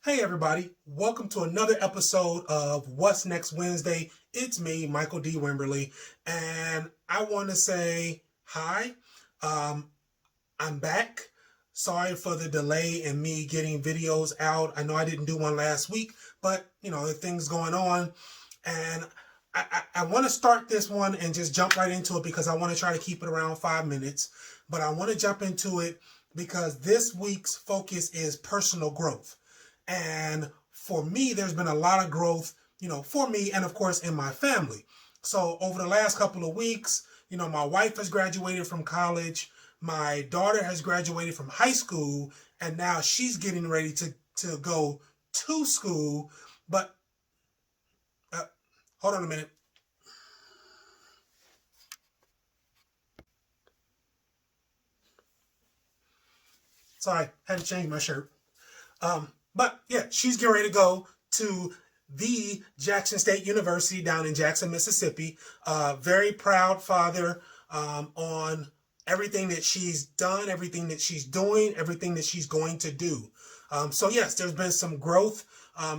Hey everybody, welcome to another episode of What's Next Wednesday. It's me, Michael D. Wimberly, and I want to say hi. Um, I'm back. Sorry for the delay in me getting videos out. I know I didn't do one last week, but there are things going on, and I want to start this one and just jump right into it because I want to try to keep it around 5 minutes, but I want to jump into it because this week's focus is personal growth. And for me, there's been a lot of growth, for me and of course in my family. So over the last couple of weeks, my wife has graduated from college. My daughter has graduated from high school, and now she's getting ready to go to school. But hold on a minute. Sorry, had to change my shirt. But yeah, she's getting ready to go to the Jackson State University down in Jackson, Mississippi. Very proud father on everything that she's done, everything that she's doing, everything that she's going to do. So yes, there's been some growth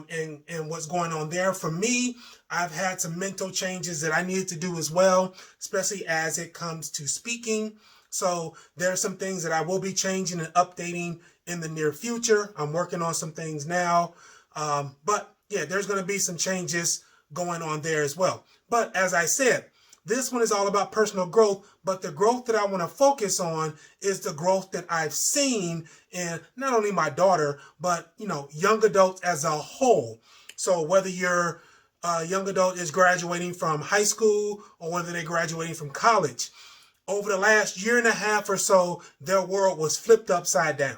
in what's going on there. For me, I've had some mental changes that I needed to do as well, especially as it comes to speaking. So there are some things that I will be changing and updating in the near future. I'm working on some things now. But yeah, there's going to be some changes going on there as well. But as I said, this one is all about personal growth, but the growth that I want to focus on is the growth that I've seen in not only my daughter, but, young adults as a whole. So whether your young adult is graduating from high school or whether they're graduating from college, over the last year and a half or so, their world was flipped upside down.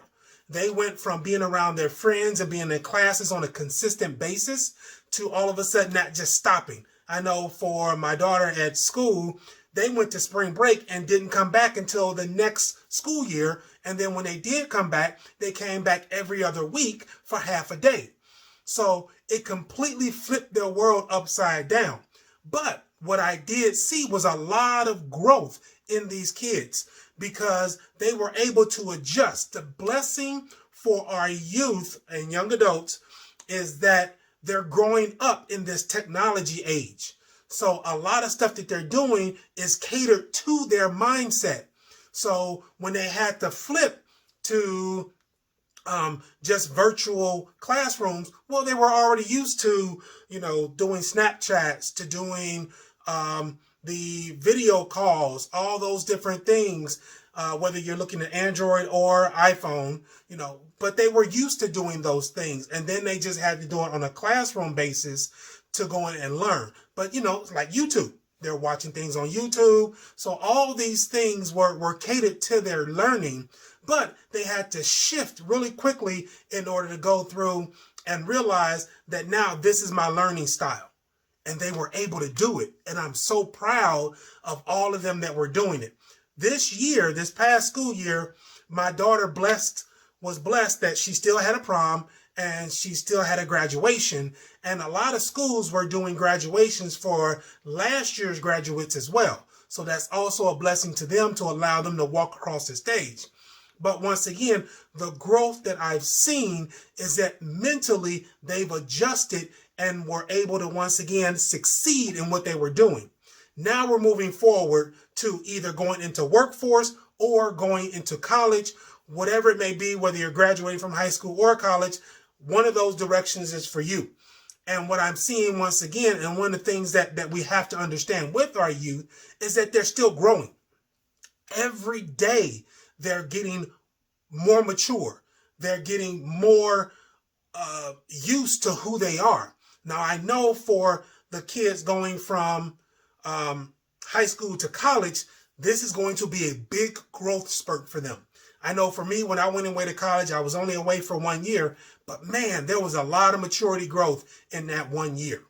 They went from being around their friends and being in classes on a consistent basis to all of a sudden not just stopping. I know for my daughter at school, they went to spring break and didn't come back until the next school year. And then when they did come back, they came back every other week for half a day. So it completely flipped their world upside down. But what I did see was a lot of growth in these kids because they were able to adjust. The blessing for our youth and young adults is that they're growing up in this technology age. So a lot of stuff that they're doing is catered to their mindset. So when they had to flip to just virtual classrooms, well, they were already used to, doing Snapchats, to doing the video calls, all those different things, whether you're looking at Android or iPhone, but they were used to doing those things. And then they just had to do it on a classroom basis to go in and learn. But, it's like YouTube. They're watching things on YouTube. So all these things were catered to their learning, but they had to shift really quickly in order to go through and realize that now this is my learning style. And they were able to do it. And I'm so proud of all of them that were doing it. This past school year, my daughter was blessed that she still had a prom and she still had a graduation. And a lot of schools were doing graduations for last year's graduates as well. So that's also a blessing to them to allow them to walk across the stage. But once again, the growth that I've seen is that mentally they've adjusted and were able to once again succeed in what they were doing. Now we're moving forward to either going into workforce or going into college, whatever it may be, whether you're graduating from high school or college, one of those directions is for you. And what I'm seeing once again, and one of the things that we have to understand with our youth is that they're still growing. Every day they're getting more mature. They're getting more used to who they are. Now, I know for the kids going from high school to college, this is going to be a big growth spurt for them. I know for me, when I went away to college, I was only away for 1 year, but man, there was a lot of maturity growth in that 1 year.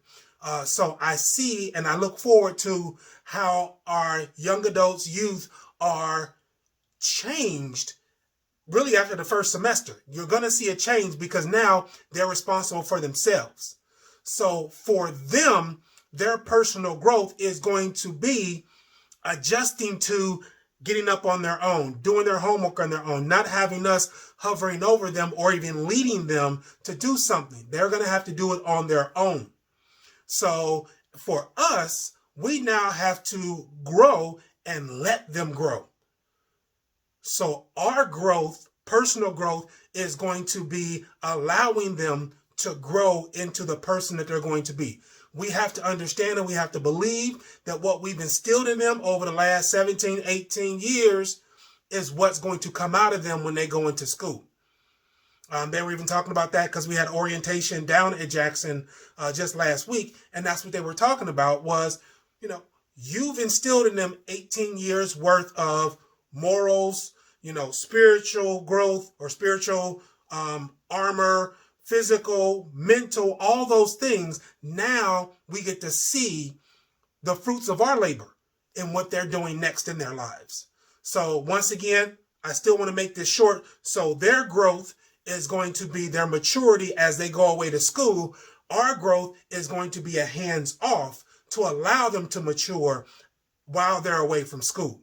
So I see and I look forward to how our young adults, youth are changed really after the first semester. You're going to see a change because now they're responsible for themselves. So for them, their personal growth is going to be adjusting to getting up on their own, doing their homework on their own, not having us hovering over them or even leading them to do something. They're going to have to do it on their own. So for us, we now have to grow and let them grow. So our growth, personal growth, is going to be allowing them to grow into the person that they're going to be. We have to understand and we have to believe that what we've instilled in them over the last 17, 18 years is what's going to come out of them when they go into school. They were even talking about that because we had orientation down at Jackson just last week. And that's what they were talking about was, you've instilled in them 18 years worth of morals, spiritual growth or spiritual armor, physical, mental, all those things. Now we get to see the fruits of our labor and what they're doing next in their lives. So once again, I still want to make this short. So their growth is going to be their maturity as they go away to school. Our growth is going to be a hands-off to allow them to mature while they're away from school.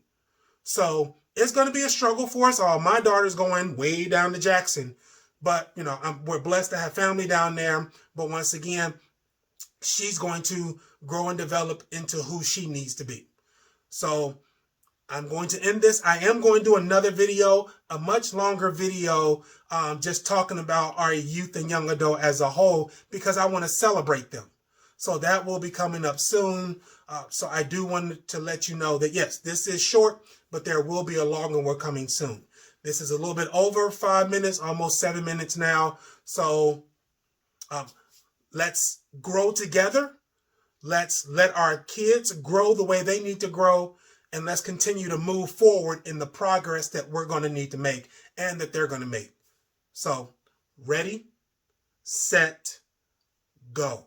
So it's going to be a struggle for us all. My daughter's going way down to Jackson, but we're blessed to have family down there. But once again, she's going to grow and develop into who she needs to be. So I'm going to end this. I am going to do another video, a much longer video, just talking about our youth and young adult as a whole, because I want to celebrate them. So that will be coming up soon. So I do want to let you know that, yes, this is short, but there will be a longer one coming soon. This is a little bit over 5 minutes, almost 7 minutes now. So let's grow together. Let's let our kids grow the way they need to grow. And let's continue to move forward in the progress that we're going to need to make and that they're going to make. So, ready, set, go.